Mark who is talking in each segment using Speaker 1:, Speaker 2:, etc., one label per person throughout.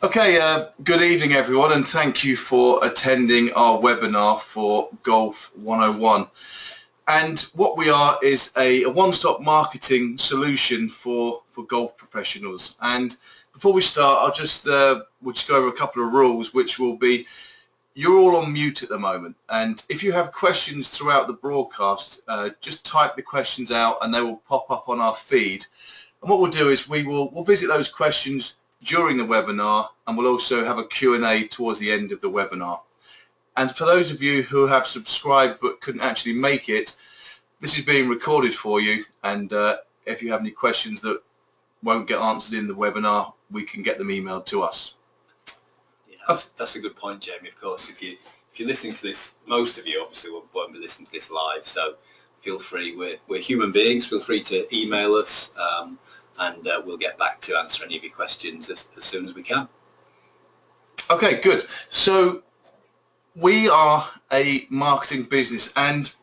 Speaker 1: Okay, good evening everyone, and thank you for attending our webinar for Golf 101. And what we are is a one-stop marketing solution for golf professionals. And before we start, we'll just go over a couple of rules, which will be, you're all on mute at the moment, and if you have questions throughout the broadcast, just type the questions out and they will pop up on our feed. And what we'll do is we'll visit those questions during the webinar, and we'll also have a Q&A towards the end of the webinar. And for those of you who have subscribed but couldn't actually make it, this is being recorded for you, and if you have any questions that won't get answered in the webinar, we can get them emailed to us.
Speaker 2: Yeah, that's a good point, Jamie. Of course, if you're listening to this, most of you obviously won't be listening to this live, so feel free. We're human beings. Feel free to email us, and we'll get back to answer any of your questions as soon as we can.
Speaker 1: Okay, good. So we are a marketing business, and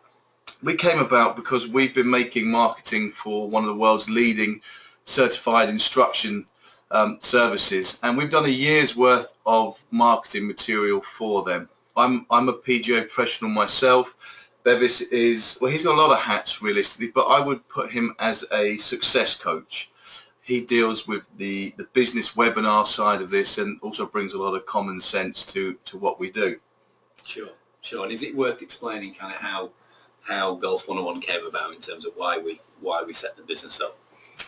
Speaker 1: we came about because we've been making marketing for one of the world's leading certified instruction services, and we've done a year's worth of marketing material for them. I'm a PGA professional myself. Bevis is, well, he's got a lot of hats realistically, but I would put him as a success coach. He deals with the business webinar side of this, and also brings a lot of common sense to what we do.
Speaker 2: Sure. And is it worth explaining kind of how Golf 101 came about in terms of why we set the business up?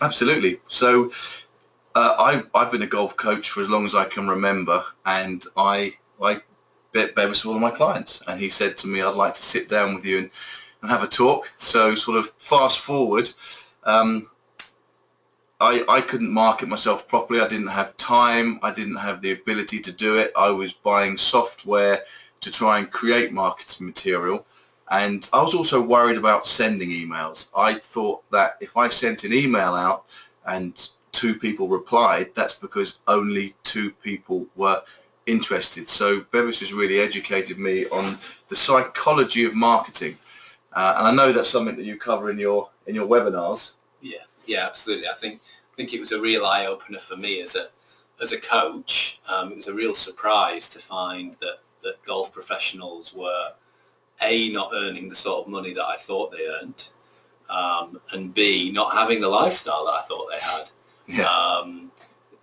Speaker 1: Absolutely. So I've been a golf coach for as long as I can remember, and I bet Bevis was one of my clients, and he said to me, I'd like to sit down with you and have a talk. So sort of fast forward, I couldn't market myself properly. I didn't have time. I didn't have the ability to do it. I was buying software to try and create marketing material, and I was also worried about sending emails. I thought that if I sent an email out and 2 people replied, that's because only 2 people were interested. So Bevis has really educated me on the psychology of marketing, and I know that's something that you cover in your webinars.
Speaker 2: Yeah, absolutely. I think it was a real eye-opener for me as a coach. It was a real surprise to find that golf professionals were A, not earning the sort of money that I thought they earned, and B, not having the lifestyle that I thought they had.
Speaker 1: Yeah.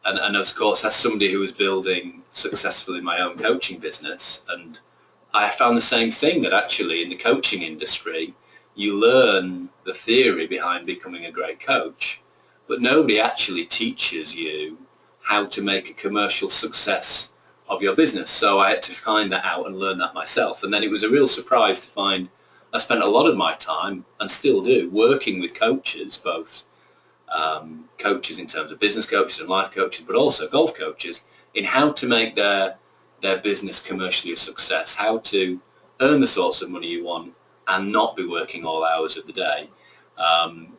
Speaker 2: And of course, as somebody who was building successfully my own coaching business, and I found the same thing, that actually in the coaching industry, you learn the theory behind becoming a great coach, but nobody actually teaches you how to make a commercial success of your business. So I had to find that out and learn that myself. And then it was a real surprise to find I spent a lot of my time, and still do, working with coaches, both coaches in terms of business coaches and life coaches, but also golf coaches, in how to make their business commercially a success, how to earn the sorts of money you want and not be working all hours of the day.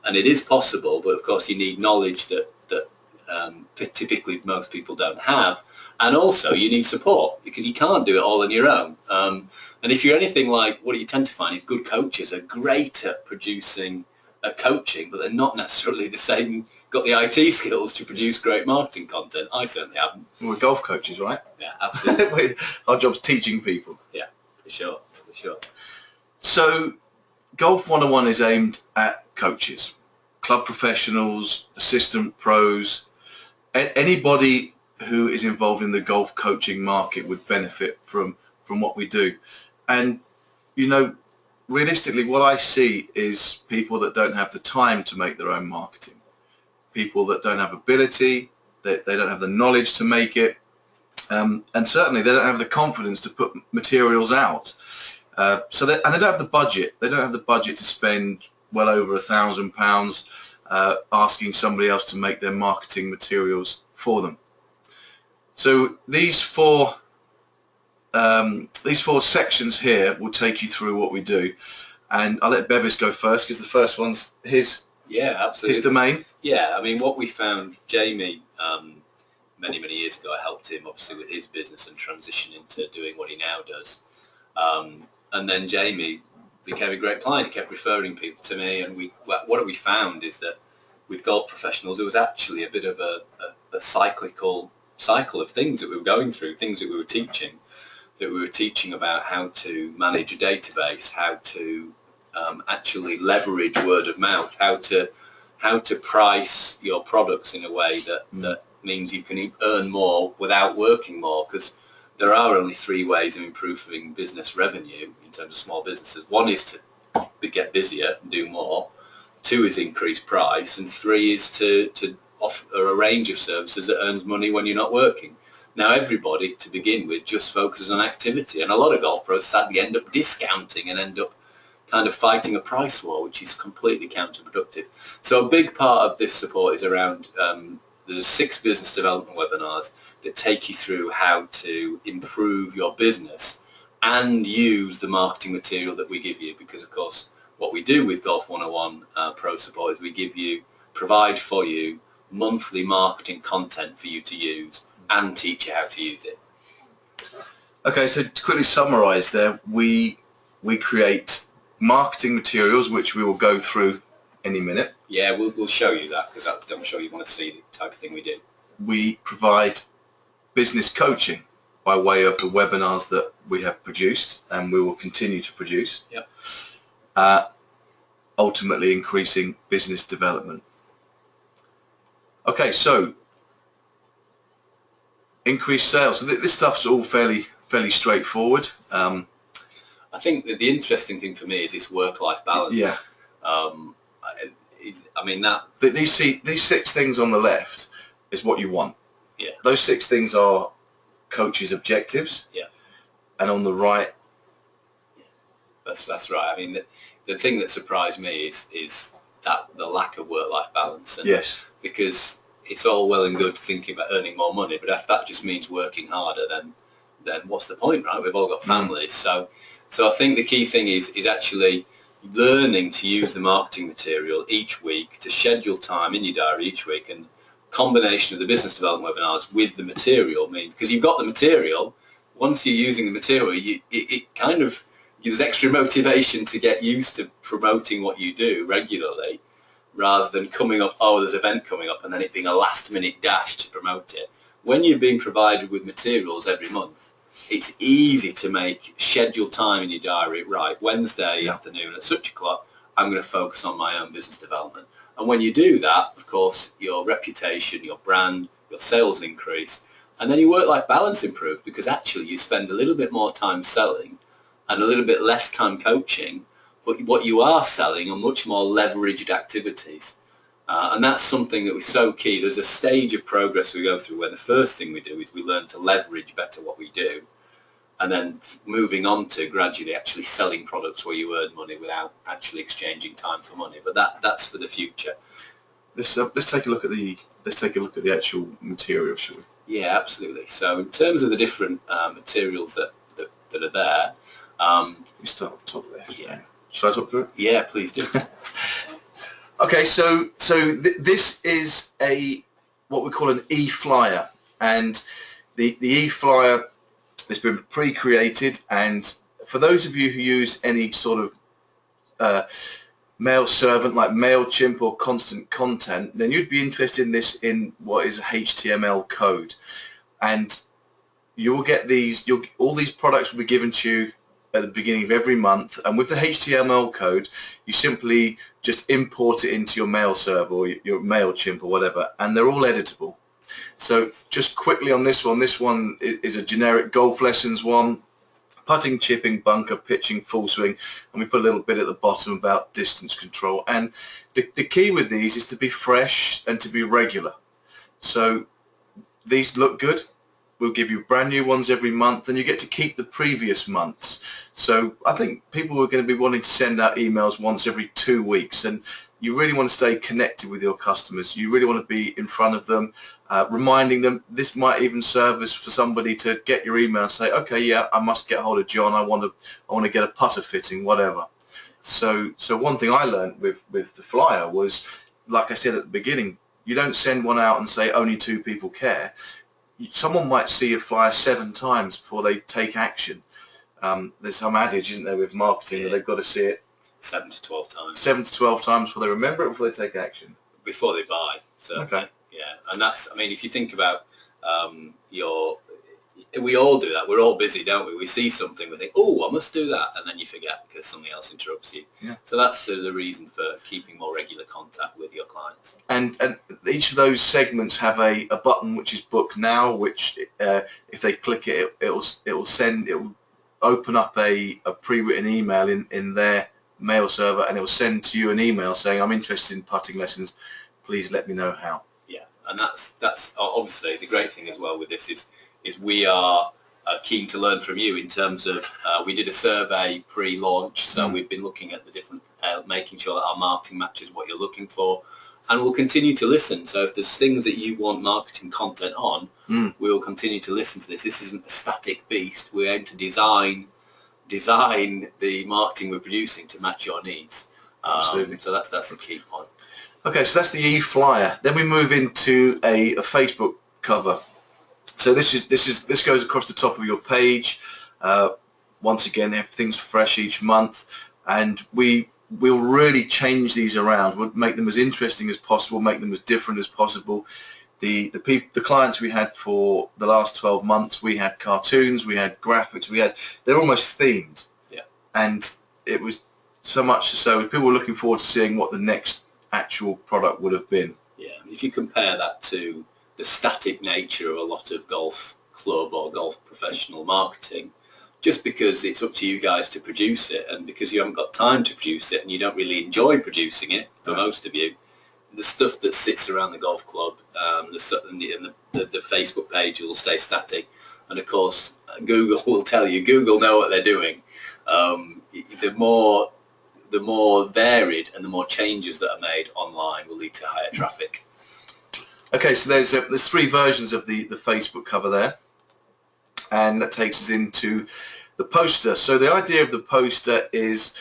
Speaker 2: And it is possible, but of course you need knowledge that typically most people don't have, and also you need support, because you can't do it all on your own. And if you're anything like what you tend to find is good coaches are great at producing coaching, but they're not necessarily the same, got the IT skills to produce great marketing content. I certainly haven't.
Speaker 1: We're golf coaches, right?
Speaker 2: Yeah, absolutely.
Speaker 1: Our job's teaching people.
Speaker 2: Yeah, for sure.
Speaker 1: So Golf 101 is aimed at coaches, club professionals, assistant pros, anybody who is involved in the golf coaching market would benefit from what we do. And you know, realistically, what I see is people that don't have the time to make their own marketing, people that don't have ability, that they don't have the knowledge to make it, and certainly they don't have the confidence to put materials out. And they don't have the budget. They don't have the budget to spend well over £1,000 asking somebody else to make their marketing materials for them. So these four sections here will take you through what we do, and I'll let Bevis go first, because the first one's his domain.
Speaker 2: Yeah, I mean, what we found, Jamie, many years ago, I helped him obviously with his business and transition into doing what he now does. And then Jamie became a great client. He kept referring people to me, and what we found is that with golf professionals, it was actually a bit of a cyclical cycle of things that we were going through, things that we were teaching about how to manage a database, how to actually leverage word of mouth, how to price your products in a way that means you can earn more without working more, because there are only three ways of improving business revenue in terms of small businesses. One is to get busier and do more. Two is increase price, and three is to offer a range of services that earns money when you're not working. Now, everybody, to begin with, just focuses on activity, and a lot of golf pros sadly end up discounting and end up kind of fighting a price war, which is completely counterproductive. So a big part of this support is around there's 6 business development webinars that take you through how to improve your business and use the marketing material that we give you, because of course what we do with Golf 101 Pro Support is we provide for you monthly marketing content for you to use and teach you how to use it.
Speaker 1: Okay, so to quickly summarize there, we create marketing materials which we will go through any minute.
Speaker 2: Yeah, we'll show you that, because I'm sure you want to see the type of thing we do.
Speaker 1: We provide business coaching by way of the webinars that we have produced and we will continue to produce.
Speaker 2: Yep.
Speaker 1: Ultimately increasing business development. Okay, so increased sales. So this stuff's all fairly straightforward.
Speaker 2: I think that the interesting thing for me is this work-life balance.
Speaker 1: Yeah.
Speaker 2: I mean that
Speaker 1: these 6 things on the left is what you want.
Speaker 2: Yeah.
Speaker 1: Those 6 things are coaches' objectives.
Speaker 2: Yeah.
Speaker 1: And on the right.
Speaker 2: Yeah. That's right. I mean the thing that surprised me is that the lack of work-life balance. And
Speaker 1: yes.
Speaker 2: Because it's all well and good thinking about earning more money, but if that just means working harder, then what's the point, right? We've all got families. So I think the key thing is actually learning to use the marketing material each week, to schedule time in your diary each week, and combination of the business development webinars with the material means, because you've got the material, once you're using the material, it kind of gives extra motivation to get used to promoting what you do regularly, rather than coming up, oh, there's an event coming up, and then it being a last-minute dash to promote it. When you're being provided with materials every month, it's easy to make scheduled time in your diary. Right, Wednesday afternoon at such o'clock, I'm going to focus on my own business development. And when you do that, of course, your reputation, your brand, your sales increase, and then your work-life balance improves, because actually you spend a little bit more time selling and a little bit less time coaching, but what you are selling are much more leveraged activities. And that's something that was so key. There's a stage of progress we go through where the first thing we do is we learn to leverage better what we do, and then moving on to gradually actually selling products where you earn money without actually exchanging time for money. But that's for the future.
Speaker 1: Let's take a look at the actual material, shall we?
Speaker 2: Yeah, absolutely. So in terms of the different materials that are there,
Speaker 1: we start at the top there.
Speaker 2: Yeah.
Speaker 1: Should I talk through it?
Speaker 2: Yeah, please do.
Speaker 1: Okay, so this is what we call an e-flyer, and the e-flyer has been pre-created, and for those of you who use any sort of mail servant like MailChimp or Constant Content, then you'd be interested in this, in what is a HTML code, and you will get all these products will be given to you at the beginning of every month, and with the HTML code you simply just import it into your mail server or your MailChimp or whatever, and they're all editable. So just quickly on this one is a generic golf lessons one, putting, chipping, bunker, pitching, full swing, and we put a little bit at the bottom about distance control. And the key with these is to be fresh and to be regular. So these look good. We'll give you brand new ones every month, and you get to keep the previous months. So I think people are going to be wanting to send out emails once every 2 weeks, and you really want to stay connected with your customers. You really want to be in front of them, reminding them. This might even serve as for somebody to get your email and say, okay, yeah, I must get hold of John. I want to get a putter fitting, whatever. So one thing I learned with the flyer was, like I said at the beginning, you don't send one out and say only 2 people care. Someone might see a flyer 7 times before they take action. There's some adage, isn't there, with marketing, that they've got to see it
Speaker 2: 7 to 12 times.
Speaker 1: 7 to 12 times before they remember it, before they take action.
Speaker 2: Before they buy, certainly.
Speaker 1: Okay.
Speaker 2: Yeah, and that's, I mean, if you think about we all do that. We're all busy, don't we? We see something, we think, oh, I must do that, and then you forget because something else interrupts you.
Speaker 1: Yeah.
Speaker 2: So that's the reason for keeping more regular contact with your clients.
Speaker 1: And each of those segments have a button which is book now, which if they click it, it will open up a pre-written email in their mail server, and it will send to you an email saying, I'm interested in putting lessons, please let me know how.
Speaker 2: Yeah, and that's obviously the great thing as well with this is we are keen to learn from you in terms of we did a survey pre-launch, so we've been looking at the different making sure that our marketing matches what you're looking for, and we'll continue to listen. So if there's things that you want marketing content on, we'll continue to listen to this. This isn't a static beast. We aim to design the marketing we're producing to match your needs.
Speaker 1: Absolutely.
Speaker 2: So that's the key point.
Speaker 1: Okay, so that's the e-flyer. Then we move into a Facebook cover. So this goes across the top of your page. Once again, everything's fresh each month, and we'll really change these around. We'll make them as interesting as possible, make them as different as possible. The clients we had for the last 12 months, we had cartoons, we had graphics, they're almost themed.
Speaker 2: Yeah.
Speaker 1: And it was so much so people were looking forward to seeing what the next actual product would have been.
Speaker 2: Yeah, if you compare that to the static nature of a lot of golf club or golf professional marketing, just because it's up to you guys to produce it, and because you haven't got time to produce it and you don't really enjoy producing it, for most of you, the stuff that sits around the golf club, the Facebook page will stay static, and of course Google will tell you, Google know what they're doing. The more varied and the more changes that are made online will lead to higher traffic.
Speaker 1: Okay, so there's three versions of the Facebook cover there, and that takes us into the poster. So the idea of the poster is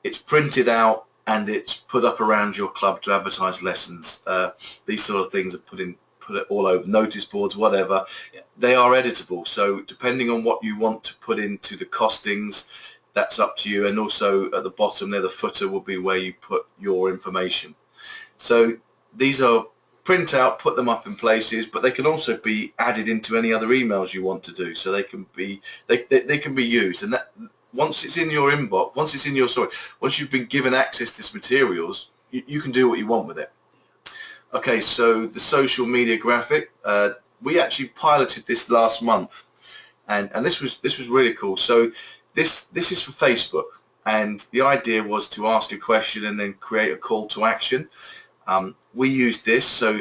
Speaker 1: it's printed out and it's put up around your club to advertise lessons. These sort of things are put it all over notice boards, whatever.
Speaker 2: Yeah.
Speaker 1: They are editable, so depending on what you want to put into the costings, that's up to you. And also at the bottom there, the footer will be where you put your information. So these are print out, put them up in places, but they can also be added into any other emails you want to do. So they can be used, and that once it's in your inbox, once you've been given access to this materials, you can do what you want with it. Okay, so the social media graphic, we actually piloted this last month, and this was really cool. So this is for Facebook, and the idea was to ask a question and then create a call to action. We use this, so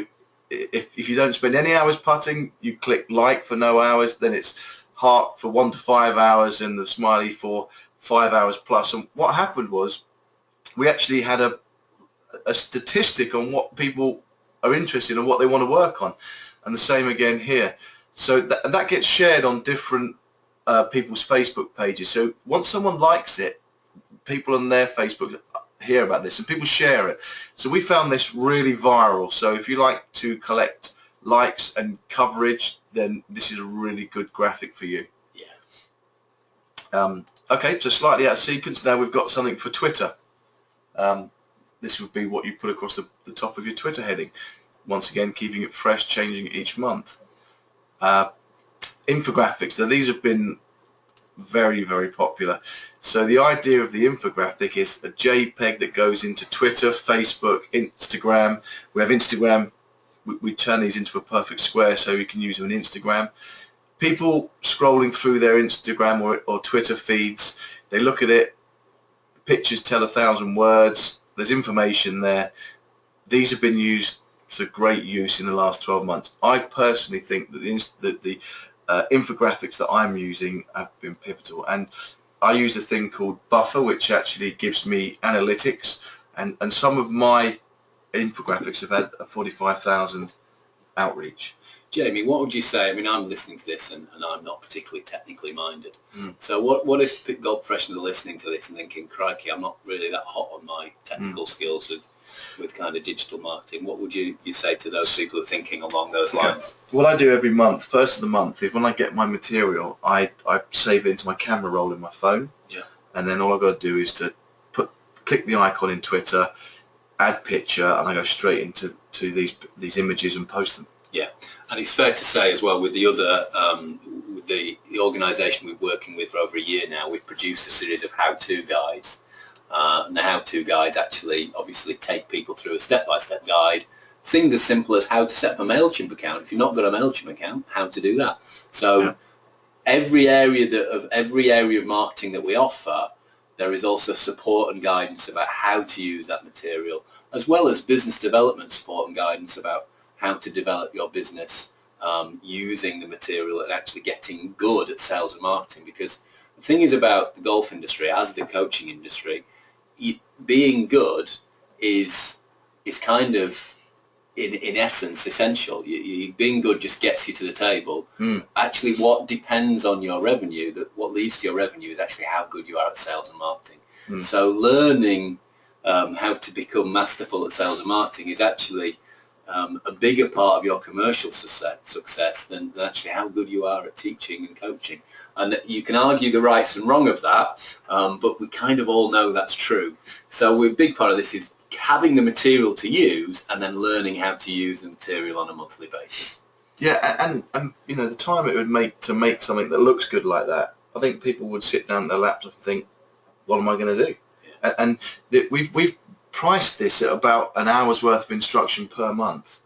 Speaker 1: if you don't spend any hours putting, you click like for no hours, then it's heart for 1 to 5 hours and the smiley for 5 hours plus. And what happened was we actually had a statistic on what people are interested in and what they want to work on, and the same again here. So that gets shared on different people's Facebook pages. So once someone likes it, people on their Facebook hear about this and people share it. So we found this really viral. So if you like to collect likes and coverage, then this is a really good graphic for you.
Speaker 2: Yeah.
Speaker 1: Okay, so slightly out of sequence, now we've got something for Twitter. This would be what you put across the top of your Twitter heading. Once again, keeping it fresh, changing it each month. Infographics, now these have been very, very popular. So the idea of the infographic is a JPEG that goes into Twitter, Facebook, Instagram. We have Instagram. We turn these into a perfect square so you can use them on Instagram. People scrolling through their Instagram or Twitter feeds, they look at it, pictures tell 1,000 words, there's information there. These have been used for great use in the last 12 months. I personally think that the infographics that I'm using have been pivotal, and I use a thing called Buffer, which actually gives me analytics, and some of my infographics have had a 45,000 outreach.
Speaker 2: Jamie, what would you say? I mean, I'm listening to this and I'm not particularly technically minded. So what if golf professionals are listening to this and thinking, crikey, I'm not really that hot on my technical skills with kind of digital marketing? What would you say to those people who are thinking along those lines?
Speaker 1: What I do every month, first of the month, is when I get my material, I save it into my camera roll in my phone.
Speaker 2: Yeah.
Speaker 1: And then all I've got to do is to click the icon in Twitter, add picture, and I go straight into these images and post them.
Speaker 2: Yeah, and it's fair to say as well with the other, with the organisation we're working with for over a year now, we've produced a series of how-to guides. And the how-to guides actually obviously take people through a step-by-step guide. Things as simple as how to set up a MailChimp account. If you've not got a MailChimp account, how to do that. So every area of marketing that we offer, there is also support and guidance about how to use that material, as well as business development support and guidance about how to develop your business using the material and actually getting good at sales and marketing. Because the thing is about the golf industry, as the coaching industry, being good is kind of in essence essential. Being good just gets you to the table. Actually, what depends on your revenue, what leads to your revenue, is actually how good you are at sales and marketing. So learning how to become masterful at sales and marketing is actually a bigger part of your commercial success than actually how good you are at teaching and coaching. And you can argue the rights and wrong of that, but we kind of all know that's true. So a big part of this is having the material to use and then learning how to use the material on a monthly basis.
Speaker 1: Yeah, and you know, the time it would make to make something that looks good like that, I think people would sit down at their laptop and think, what am I going to do? Yeah. And we've priced this at about an hour's worth of instruction per month.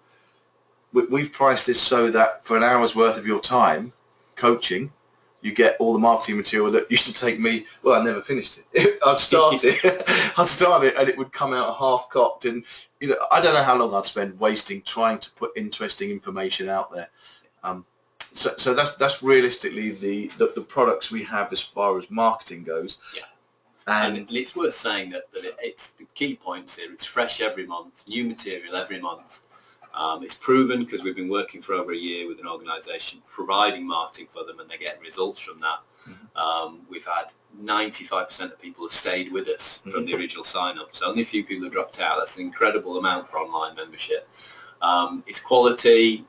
Speaker 1: We've priced this so that for an hour's worth of your time coaching, you get all the marketing material that used to take me, well, I never finished it. I'd start it and it would come out half-cocked, and you know, I don't know how long I'd spend wasting trying to put interesting information out there. So that's realistically the products we have as far as marketing goes.
Speaker 2: Yeah. And it's worth saying that it's the key points here. It's fresh every month, new material every month. It's proven because we've been working for over a year with an organisation providing marketing for them, and they're getting results from that. We've had 95% of people have stayed with us from the original sign-up. So only a few people have dropped out. That's an incredible amount for online membership. It's quality.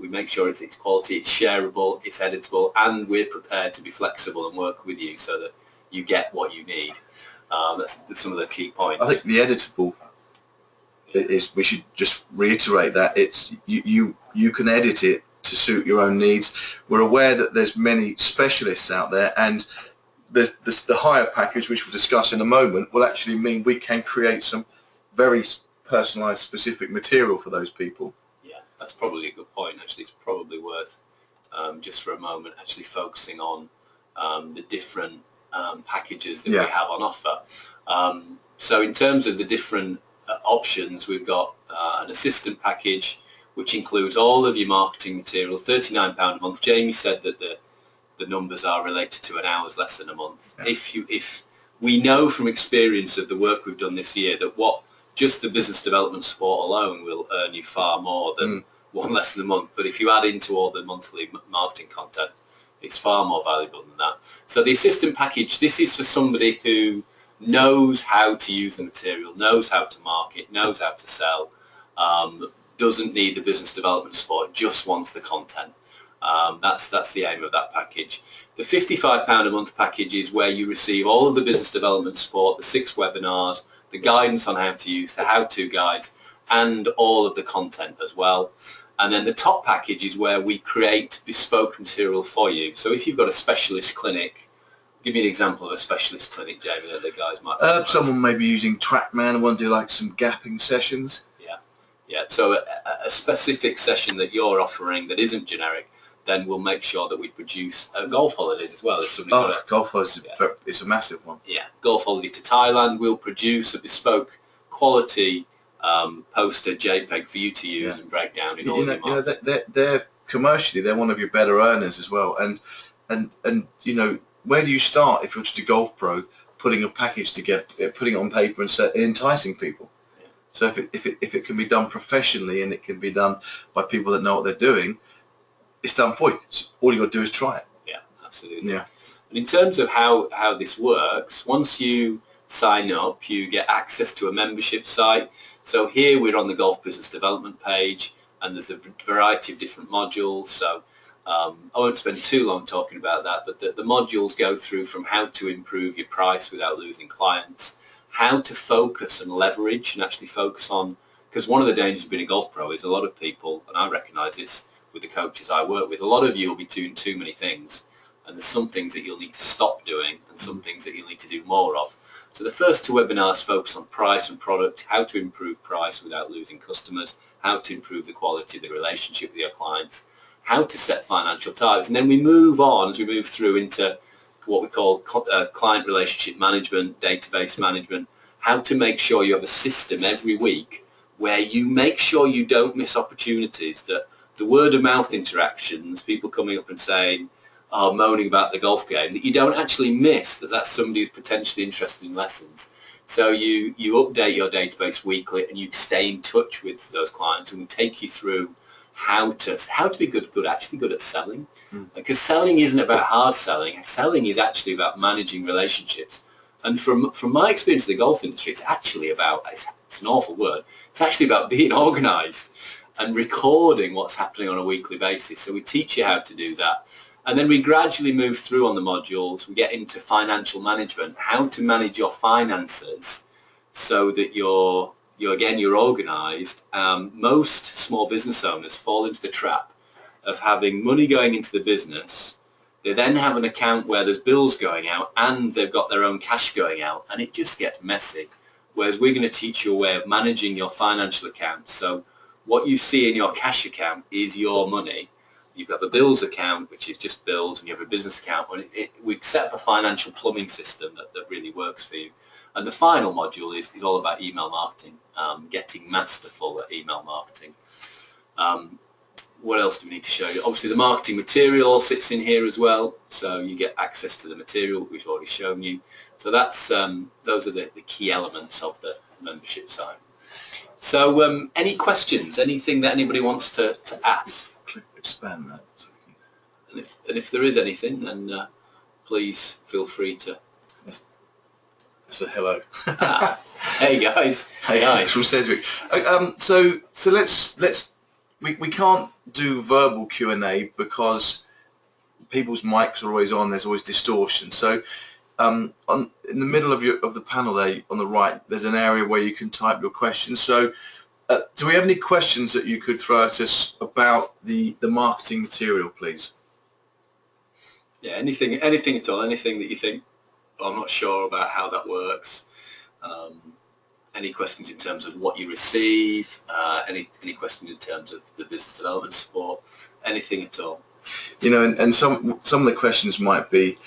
Speaker 2: We make sure it's quality, it's shareable, it's editable, and we're prepared to be flexible and work with you so that you get what you need. That's some of the key points.
Speaker 1: I think the editable is, we should just reiterate that it's you can edit it to suit your own needs. We're aware that there's many specialists out there, and the higher package, which we'll discuss in a moment, will actually mean we can create some very personalised, specific material for those people.
Speaker 2: Yeah, that's probably a good point. Actually, it's probably worth just for a moment actually focusing on the different packages that we have on offer. So in terms of the different options, we've got an assistant package which includes all of your marketing material, £39 a month. Jamie said that the numbers are related to an hour's lesson a month. If we know from experience of the work we've done this year that just the business development support alone will earn you far more than one lesson a month, but if you add into all the monthly marketing content, it's far more valuable than that. So the assistant package, this is for somebody who knows how to use the material, knows how to market, knows how to sell, doesn't need the business development support, just wants the content. That's the aim of that package. The £55 a month package is where you receive all of the business development support, the 6 webinars, the guidance on how to use the how-to guides, and all of the content as well. And then the top package is where we create bespoke material for you. So if you've got a specialist clinic, give me an example of a specialist clinic, Jamie, that the guys might
Speaker 1: someone may be using TrackMan and want to do like some gapping sessions.
Speaker 2: Yeah. So a specific session that you're offering that isn't generic, then we'll make sure that we produce golf holidays as well. If
Speaker 1: golf holidays, it's a massive one.
Speaker 2: Yeah, golf holiday to Thailand. We'll produce a bespoke quality poster JPEG for you to use and break down in all your marketing.
Speaker 1: They're commercially, they're one of your better earners as well. And you know, where do you start if you're just a golf pro putting a package together, putting it on paper and enticing people? Yeah. So if it can be done professionally and it can be done by people that know what they're doing, it's done for you. So all you got to do is try it.
Speaker 2: Yeah, absolutely.
Speaker 1: Yeah.
Speaker 2: And in terms of how this works, once you sign up, you get access to a membership site. So here we're on the Golf Business Development page, and there's a variety of different modules. So I won't spend too long talking about that, but the modules go through from how to improve your price without losing clients, how to focus and leverage and actually focus on Because one of the dangers of being a golf pro is a lot of people, and I recognise this with the coaches I work with, a lot of you will be doing too many things, and there's some things that you'll need to stop doing and some things that you'll need to do more of. So the first two webinars focus on price and product, how to improve price without losing customers, how to improve the quality of the relationship with your clients, how to set financial targets. And then we move on, as we move through, into what we call client relationship management, database management, how to make sure you have a system every week where you make sure you don't miss opportunities, that the word of mouth interactions, people coming up and saying, are moaning about the golf game, that you don't actually miss that that's somebody who's potentially interested in lessons. So you update your database weekly and you stay in touch with those clients, and we take you through how to be actually good at selling. Because selling isn't about hard selling. Selling is actually about managing relationships. And from my experience in the golf industry, it's actually about, it's an awful word, it's actually about being organised and recording what's happening on a weekly basis. So we teach you how to do that. And then we gradually move through on the modules. We get into financial management, how to manage your finances so that you're organised. Most small business owners fall into the trap of having money going into the business. They then have an account where there's bills going out and they've got their own cash going out, and it just gets messy. Whereas we're going to teach you a way of managing your financial account. So what you see in your cash account is your money. You've got the bills account, which is just bills, and you have a business account. We set up a financial plumbing system that really works for you. And the final module is all about email marketing, getting masterful at email marketing. What else do we need to show you? Obviously, the marketing material sits in here as well, so you get access to the material we've already shown you. So that's those are the key elements of the membership side. So any questions, anything that anybody wants to ask?
Speaker 1: Expand that.
Speaker 2: And if there is anything, then please feel free to.
Speaker 1: So hello.
Speaker 2: Hey guys.
Speaker 1: Hey guys. From Cedric. So let's we can't do verbal Q&A because people's mics are always on. There's always distortion. So in the middle of the panel there on the right, there's an area where you can type your questions. So do we have any questions that you could throw at us about the marketing material, please?
Speaker 2: Yeah, anything at all, anything that you think, I'm not sure about how that works. Any questions in terms of what you receive? Any questions in terms of the business development support? Anything at all?
Speaker 1: You know, and some of the questions might be,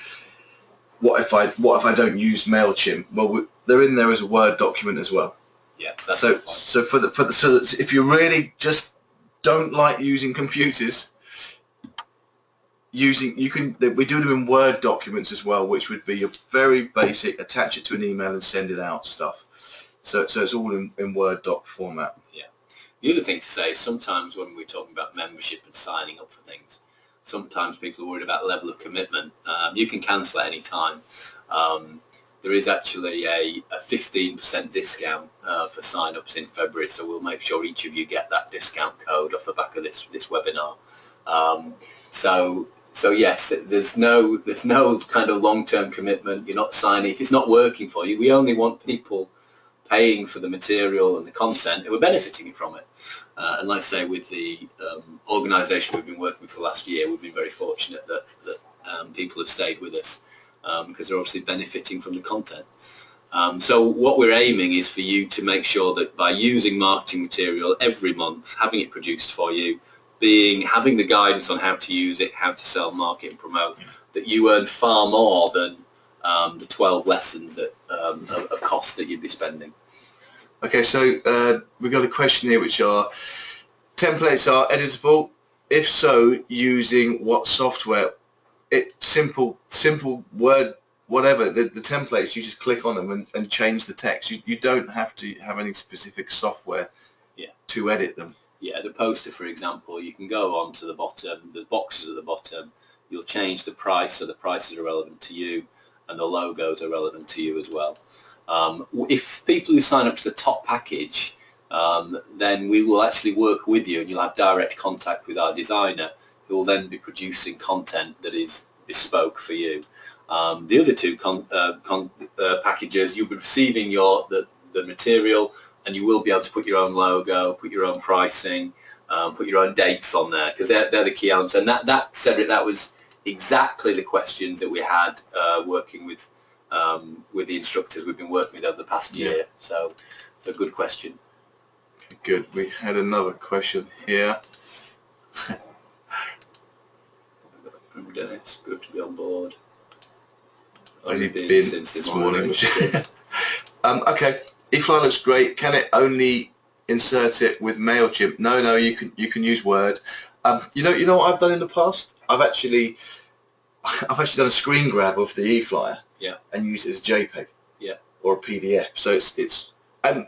Speaker 1: what if I don't use MailChimp? Well, they're in there as a Word document as well.
Speaker 2: Yeah. That's
Speaker 1: so that if you really just don't like using computers, we do them in Word documents as well, which would be a very basic, attach it to an email and send it out stuff. So it's all in Word doc format. Yeah.
Speaker 2: The other thing to say is sometimes when we're talking about membership and signing up for things, sometimes people are worried about level of commitment. You can cancel at any time. There is actually a 15% discount for sign-ups in February, so we'll make sure each of you get that discount code off the back of this webinar. So yes, there's no kind of long-term commitment. You're not signing if it's not working for you. We only want people paying for the material and the content who are benefiting from it. And like I say, with the organisation we've been working with for the last year, we've been very fortunate that people have stayed with us. Because they're obviously benefiting from the content. So what we're aiming is for you to make sure that by using marketing material every month, having it produced for you, having the guidance on how to use it, how to sell, market and promote, that you earn far more than the 12 lessons of cost that you'd be spending.
Speaker 1: Okay, so we've got a question here which are, templates are editable? If so, using what software? Simple Word, whatever, the templates, you just click on them and change the text. You don't have to have any specific software to edit them.
Speaker 2: Yeah, the poster, for example, you can go on to the bottom, the boxes at the bottom, you'll change the price, so the prices are relevant to you, and the logos are relevant to you as well. If people who sign up to the top package, then we will actually work with you, and you'll have direct contact with our designer, who will then be producing content that is bespoke for you. The other two packages, you'll be receiving the material, and you will be able to put your own logo, put your own pricing, put your own dates on there, because they're the key elements. And that Cedric, that was exactly the questions that we had working with the instructors we've been working with over the past year. So it's a good question.
Speaker 1: Good. We had another question here.
Speaker 2: From Dennis, good to be on board.
Speaker 1: Only been since this morning. Okay, eFly looks great. Can it only insert it with MailChimp? No, you can use Word. You know what I've done in the past? I've actually done a screen grab of the eFlyer.
Speaker 2: Yeah.
Speaker 1: And used it as a JPEG.
Speaker 2: Yeah.
Speaker 1: Or a PDF. So it's and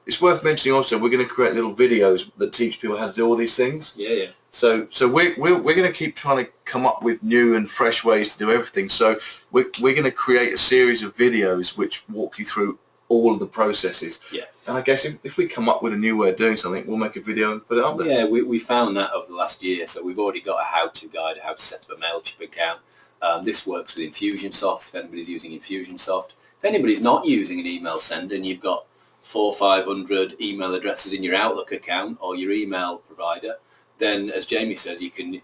Speaker 1: it's worth mentioning also, we're going to create little videos that teach people how to do all these things.
Speaker 2: Yeah.
Speaker 1: So we're going to keep trying to come up with new and fresh ways to do everything. So we're going to create a series of videos which walk you through all of the processes.
Speaker 2: Yeah.
Speaker 1: And I guess if we come up with a new way of doing something, we'll make a video and put it up there.
Speaker 2: Yeah, we found that over the last year. So we've already got a how-to guide, how to set up a MailChimp account. This works with Infusionsoft, if anybody's using Infusionsoft. If anybody's not using an email sender and you've got 400 or 500 email addresses in your Outlook account or your email provider, then as Jamie says, you can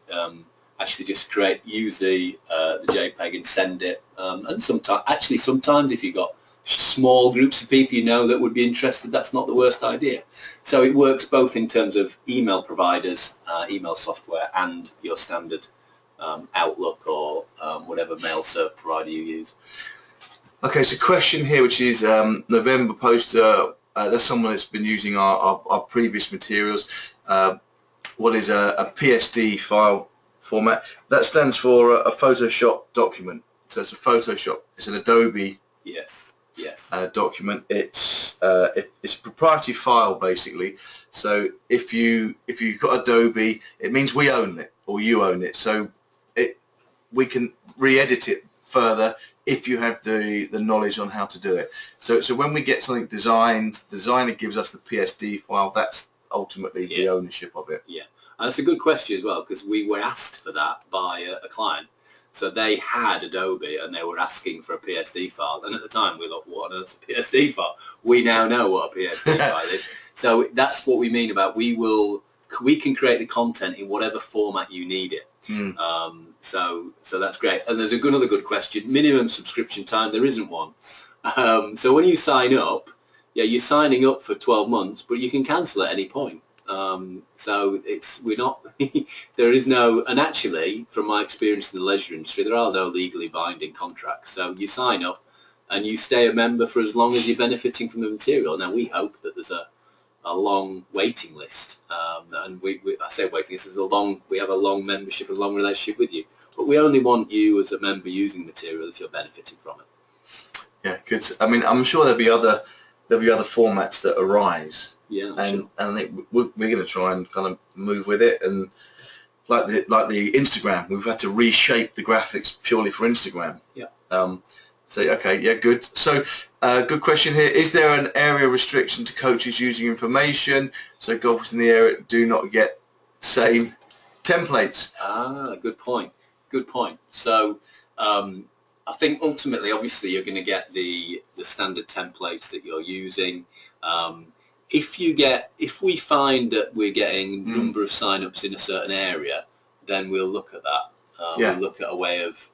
Speaker 2: actually just use the JPEG and send it. And sometimes if you've got small groups of people that would be interested, that's not the worst idea. So it works both in terms of email providers, email software, and your standard Outlook or whatever mail serve provider you use.
Speaker 1: Okay, so question here, which is November poster. There's someone that's been using our previous materials. What is a PSD file format? That stands for a Photoshop document. So it's a Photoshop. It's an Adobe.
Speaker 2: Yes.
Speaker 1: Document. It's a proprietary file basically. So if you've got Adobe, it means we own it or you own it. So we can re-edit it further if you have the knowledge on how to do it. So when we get something designed, the designer gives us the PSD file. That's ultimately the ownership of it. Yeah,
Speaker 2: and that's a good question as well, because we were asked for that by a client. So they had Adobe and they were asking for a PSD file, and at the time we thought, what on earth's a PSD file? We now know what a PSD file is. So that's what we mean about we can create the content in whatever format you need it. So that's great. And there's another good question. Minimum subscription time, there isn't one. So when you sign up, you're signing up for 12 months, but you can cancel at any point. So there is no, and actually from my experience in the leisure industry, there are no legally binding contracts. So you sign up and you stay a member for as long as you're benefiting from the material. Now we hope that there's a long waiting list, and I say waiting list, we have a long membership and long relationship with you, but we only want you as a member using the material if you're benefiting from it.
Speaker 1: Yeah, good. I mean, I'm sure there'll be other formats that arise.
Speaker 2: Yeah,
Speaker 1: and
Speaker 2: sure.
Speaker 1: I think we're going to try and kind of move with it, and like the Instagram, we've had to reshape the graphics purely for Instagram.
Speaker 2: Yeah.
Speaker 1: So okay, yeah, good. So good question here. Is there an area restriction to coaches using information? So golfers in the area do not get same templates.
Speaker 2: Good point. So I think ultimately, obviously, you're going to get the standard templates that you're using. If we find that we're getting a number of sign-ups in a certain area, then we'll look at that. We'll look at a way of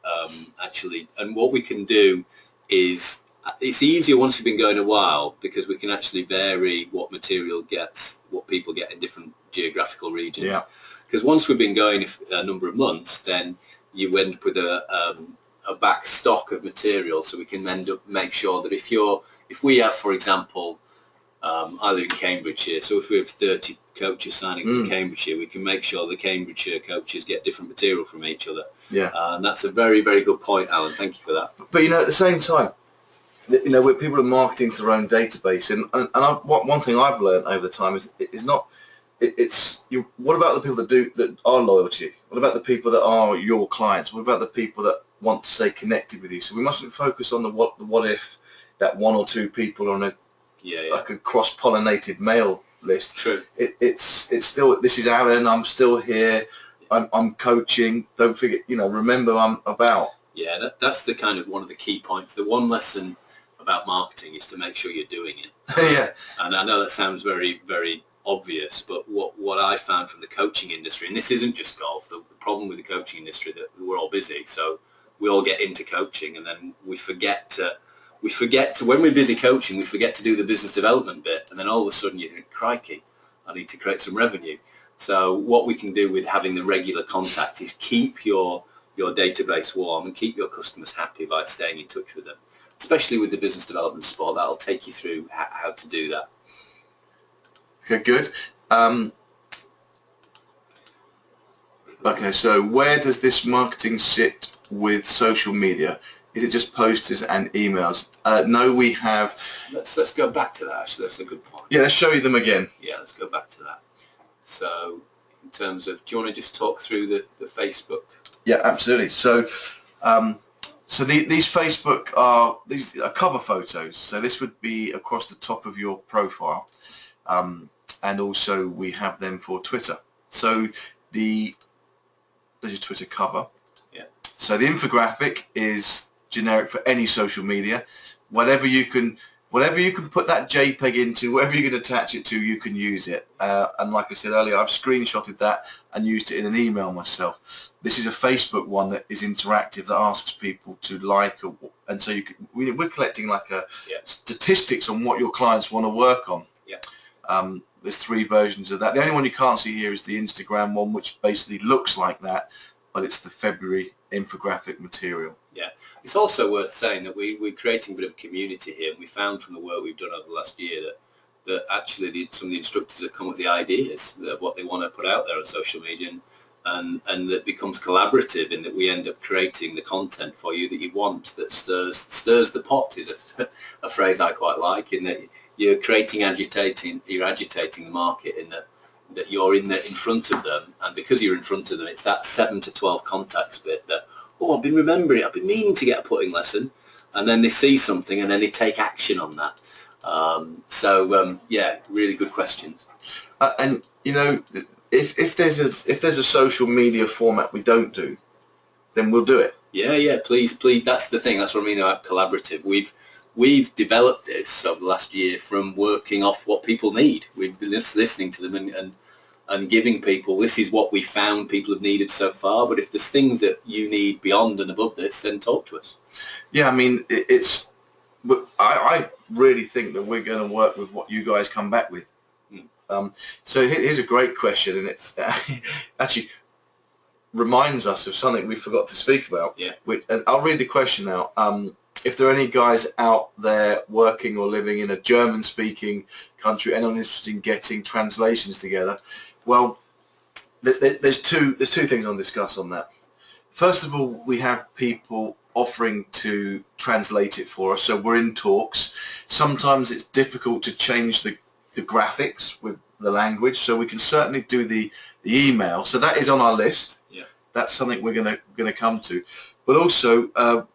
Speaker 2: actually, and what we can do is, it's easier once you've been going a while, because we can actually vary what material gets, what people get in different geographical regions.
Speaker 1: Yeah.
Speaker 2: Because once we've been going a number of months, then you end up with a back stock of material, so we can make sure that if we have, for example, I live in Cambridgeshire, so if we have 30 coaches signing up in Cambridgeshire, we can make sure the Cambridgeshire coaches get different material from each other.
Speaker 1: Yeah.
Speaker 2: And that's a very, very good point, Alan. Thank you for that.
Speaker 1: But at the same time, where people are marketing to their own database, and one thing I've learned over the time is what about the people that are loyal to you? What about the people that are your clients? What about the people that want to stay connected with you? So we mustn't focus on the what if that one or two people are on like a cross-pollinated mail list.
Speaker 2: True.
Speaker 1: It's still, this is Alan, I'm still here, I'm coaching, don't forget, remember I'm about.
Speaker 2: Yeah, that's the kind of one of the key points. The one lesson about marketing is to make sure you're doing it.
Speaker 1: Yeah.
Speaker 2: And I know that sounds very, very obvious, but what I found from the coaching industry, and this isn't just golf, the problem with the coaching industry that we're all busy, so we all get into coaching and then we forget to, when we're busy coaching, we forget to do the business development bit, and then all of a sudden you think, crikey, I need to create some revenue. So what we can do with having the regular contact is keep your database warm and keep your customers happy by staying in touch with them, especially with the business development support. That'll take you through how to do that.
Speaker 1: Okay, good. Okay, so where does this marketing sit with social media? Is it just posters and emails? No, we have...
Speaker 2: Let's go back to that, actually. That's a good point.
Speaker 1: Yeah, let's show you them again.
Speaker 2: Yeah, let's go back to that. So in terms of, do you want to just talk through the Facebook?
Speaker 1: Yeah, absolutely. So these Facebook are cover photos. So this would be across the top of your profile. And also we have them for Twitter. So there's your Twitter cover.
Speaker 2: Yeah.
Speaker 1: So the infographic is generic for any social media. Whatever you can put that JPEG into, whatever you can attach it to, you can use it. And like I said earlier, I've screenshotted that and used it in an email myself. This is a Facebook one that is interactive, that asks people to like, and so we're collecting like statistics on what your clients want to work on.
Speaker 2: Yeah.
Speaker 1: There's 3 versions of that. The only one you can't see here is the Instagram one, which basically looks like that, but it's the February infographic material.
Speaker 2: Yeah, it's also worth saying that we're creating a bit of a community here. We found from the work we've done over the last year that actually some of the instructors have come up with the ideas of what they want to put out there on social media, and that becomes collaborative in that we end up creating the content for you that you want, that stirs the pot is a phrase I quite like, in that you're agitating the market in that you're in front of them, and because you're in front of them, it's that 7 to 12 contacts bit that, oh, I've been remembering, I've been meaning to get a putting lesson, and then they see something and then they take action on that. Yeah, really good questions.
Speaker 1: And you know, if there's a social media format we don't do, then we'll do it.
Speaker 2: Yeah, please. That's the thing. That's what I mean about collaborative. We've developed this over the last year from working off what people need. We've been listening to them and giving people, this is what we found people have needed so far, but if there's things that you need beyond and above this, then talk to us.
Speaker 1: Yeah, I mean, I really think that we're going to work with what you guys come back with. So here's a great question, and it's actually reminds us of something we forgot to speak about.
Speaker 2: Yeah.
Speaker 1: And I'll read the question out. If there are any guys out there working or living in a German-speaking country, anyone interested in getting translations together, well, there's two things I'll discuss on that. First of all, we have people offering to translate it for us, so we're in talks. Sometimes it's difficult to change the graphics with the language, so we can certainly do the email. So that is on our list.
Speaker 2: Yeah.
Speaker 1: That's something we're gonna come to. But also,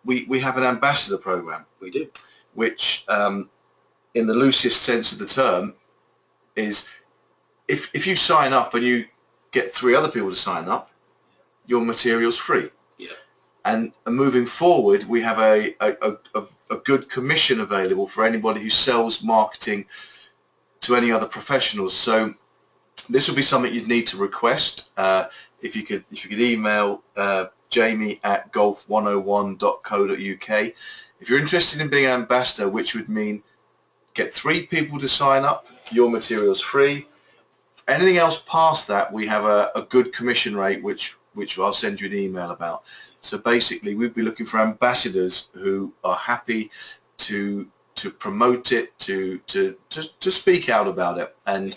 Speaker 1: we have an ambassador program.
Speaker 2: We do.
Speaker 1: Which, in the loosest sense of the term, is if you sign up and you get 3 other people to sign up, your material's free.
Speaker 2: Yeah.
Speaker 1: And moving forward, we have a good commission available for anybody who sells marketing to any other professionals. So this will be something you'd need to request. If you could email Jamie at golf101.co.uk. If you're interested in being an ambassador, which would mean get 3 people to sign up, your material's free. Anything else past that, we have a good commission rate, which I'll send you an email about. So basically, we'd be looking for ambassadors who are happy to promote it, to speak out about it, and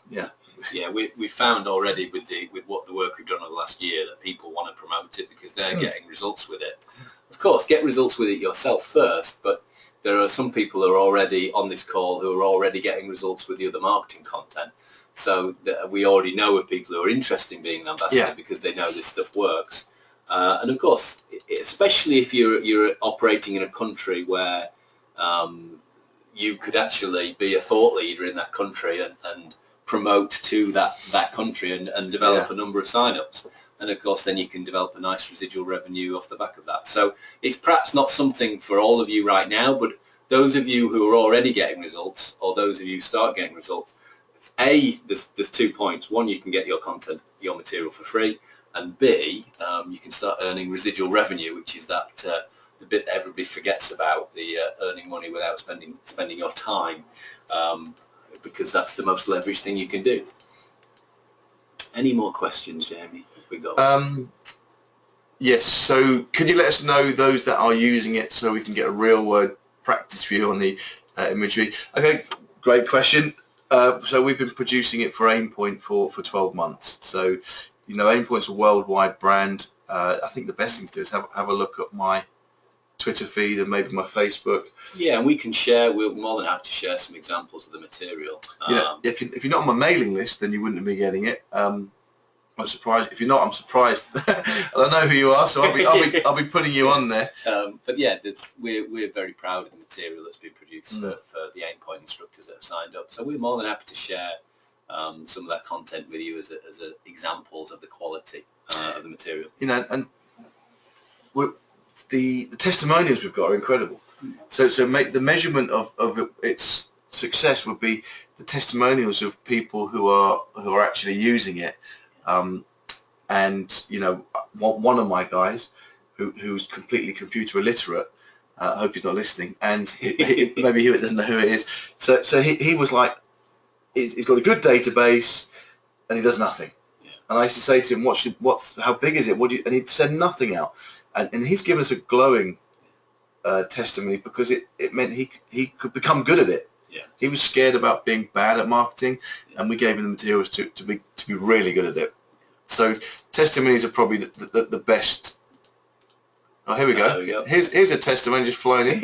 Speaker 1: yeah.
Speaker 2: Yeah, we found already with what the work we've done over the last year that people want to promote it because they're getting results with it. Of course, get results with it yourself first, but there are some people who are already on this call who are already getting results with the other marketing content. So we already know of people who are interested in being an ambassador because they know this stuff works. And of course, especially if you're operating in a country where you could actually be a thought leader in that country and promote to that country and develop a number of sign-ups, and of course then you can develop a nice residual revenue off the back of that. So it's perhaps not something for all of you right now, but those of you who are already getting results, or those of you who start getting results, there's 2 points. One, you can get your content, your material for free, and B, you can start earning residual revenue, which is that the bit that everybody forgets about, the earning money without spending your time, because that's the most leveraged thing you can do. Any more questions, Jamie? We got.
Speaker 1: Yes. So could you let us know those that are using it so we can get a real world practice view on the imagery? Okay, great question. So we've been producing it for Aimpoint for 12 months. So, you know, Aimpoint's a worldwide brand. I think the best thing to do is have a look at my Twitter feed and maybe my Facebook.
Speaker 2: Yeah, and we can share. We're more than happy to share some examples of the material.
Speaker 1: If you're not on my mailing list, then you wouldn't be getting it. I'm surprised. If you're not, I'm surprised. I don't know who you are, so I'll be putting you on there.
Speaker 2: But yeah, we're very proud of the material that's been produced for the Aimpoint instructors that have signed up. So we're more than happy to share some of that content with you as examples of the quality of the material.
Speaker 1: You know, and the testimonials we've got are incredible. So make the measurement of its success would be the testimonials of people who are actually using it. And you know, one of my guys who's completely computer illiterate, I hope he's not listening, and maybe he doesn't know who it is. So he was like, he's got a good database and he does nothing.
Speaker 2: Yeah.
Speaker 1: And I used to say to him, how big is it? And he'd send nothing out. And he's given us a glowing testimony because it meant he could become good at it.
Speaker 2: Yeah.
Speaker 1: He was scared about being bad at marketing, and we gave him the materials to be really good at it. So testimonies are probably the best. Oh, here we go. Here's a testimony just flying in.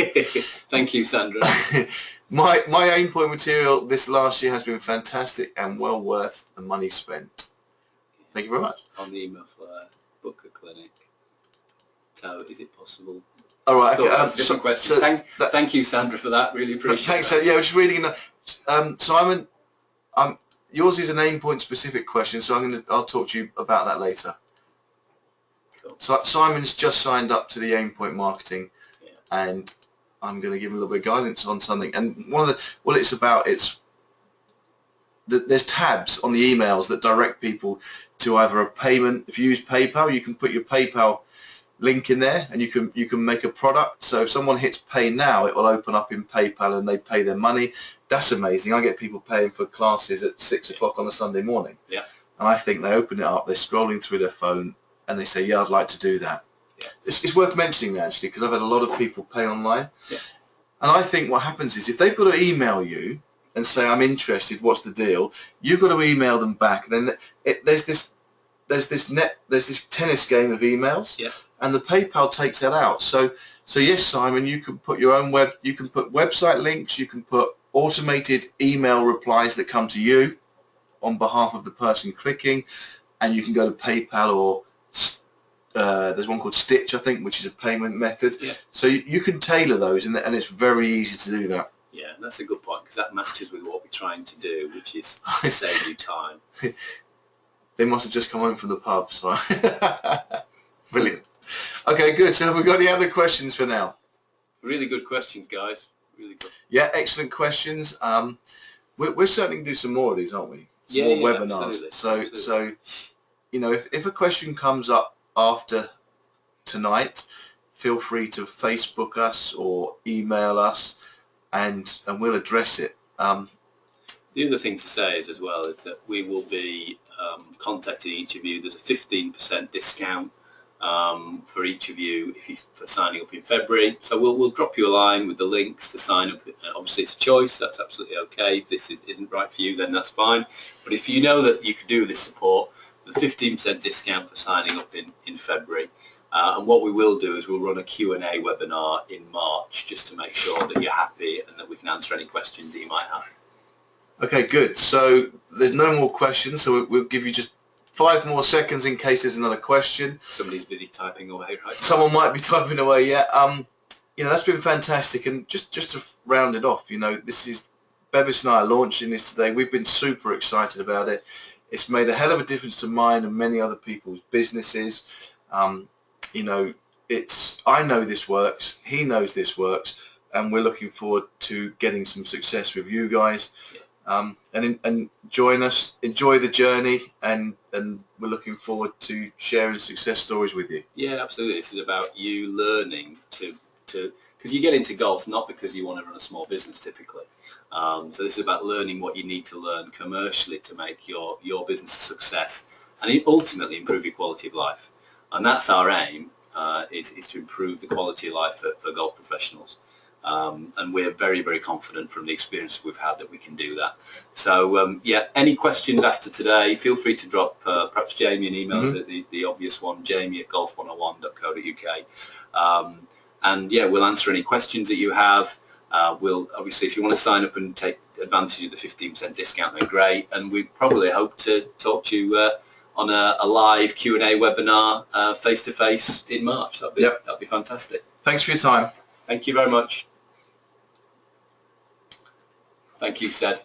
Speaker 2: Thank you, Sandra.
Speaker 1: My Aimpoint material this last year has been fantastic and well worth the money spent. Thank you very much.
Speaker 2: On the email flyer, book a clinic. So is it possible?
Speaker 1: All right. Okay.
Speaker 2: That's a different question. Thank you, Sandra, for that. Really appreciate it.
Speaker 1: Thanks. Yeah, I was just reading. Simon, yours is an Aimpoint specific question, so I'll talk to you about that later.
Speaker 2: Cool.
Speaker 1: So Simon's just signed up to the Aimpoint marketing, and I'm going to give him a little bit of guidance on something. And what it's about, there's tabs on the emails that direct people to either a payment. If you use PayPal, you can put your PayPal link in there, and you can make a product. So if someone hits pay now, it will open up in PayPal and they pay their money. That's amazing. I get people paying for classes at 6 o'clock on a Sunday morning.
Speaker 2: Yeah.
Speaker 1: And I think they open it up, they're scrolling through their phone, and they say, yeah, I'd like to do that.
Speaker 2: Yeah.
Speaker 1: It's worth mentioning that, actually, because I've had a lot of people pay online.
Speaker 2: Yeah.
Speaker 1: And I think what happens is if they've got to email you and say, I'm interested, what's the deal? You've got to email them back. And then there's this tennis game of emails.
Speaker 2: Yeah.
Speaker 1: And the PayPal takes that out. So yes, Simon, you can put your own you can put website links, you can put automated email replies that come to you on behalf of the person clicking, and you can go to PayPal or there's one called Stitch, I think, which is a payment method.
Speaker 2: Yeah.
Speaker 1: So you can tailor those, and it's very easy to do that.
Speaker 2: Yeah, that's a good point, because that matches with what we're trying to do, which is to save you time.
Speaker 1: They must have just come home from the pub, so brilliant. Okay, good. So have we got any other questions for now?
Speaker 2: Really good questions, guys. Really good.
Speaker 1: Yeah, excellent questions. We're certainly going to do some more of these, aren't we? Some more webinars.
Speaker 2: Absolutely.
Speaker 1: So you know, if a question comes up after tonight, feel free to Facebook us or email us, and we'll address it.
Speaker 2: The other thing to say is that we will be contacting each of you. There's a 15% discount for each of you for signing up in February. So we'll drop you a line with the links to sign up. Obviously it's a choice, that's absolutely okay. If this isn't right for you, then that's fine. But if you know that you could do this support, the 15% discount for signing up in February. And what we will do is we'll run a Q&A webinar in March, just to make sure that you're happy and that we can answer any questions that you might have. Okay, good. So there's no more questions, so we'll give you just 5 more seconds in case there's another question. Somebody's busy typing away, right? Someone might be typing away, yeah. You know, that's been fantastic. And just to round it off, you know, this is Bevis and I are launching this today. We've been super excited about it. It's made a hell of a difference to mine and many other people's businesses. You know, I know this works. He knows this works.
Speaker 1: and we're looking forward to getting some success with you guys. And join us, enjoy the journey, and we're looking forward to sharing success stories with you.
Speaker 2: Yeah, absolutely. This is about you learning to because you get into golf not because you want to run a small business typically. So this is about learning what you need to learn commercially to make your business a success and ultimately improve your quality of life. And that's our aim, is to improve the quality of life for golf professionals. And we're very, very confident from the experience we've had that we can do that. So, yeah, any questions after today, feel free to drop perhaps Jamie an email, the obvious one, jamie@golf101.co.uk. And, yeah, we'll answer any questions that you have. We'll obviously, if you want to sign up and take advantage of the 15% discount, then great. And we probably hope to talk to you on a live Q&A webinar face-to-face in March. That'd be fantastic.
Speaker 1: Thanks for your time.
Speaker 2: Thank you very much. Thank you, Sed.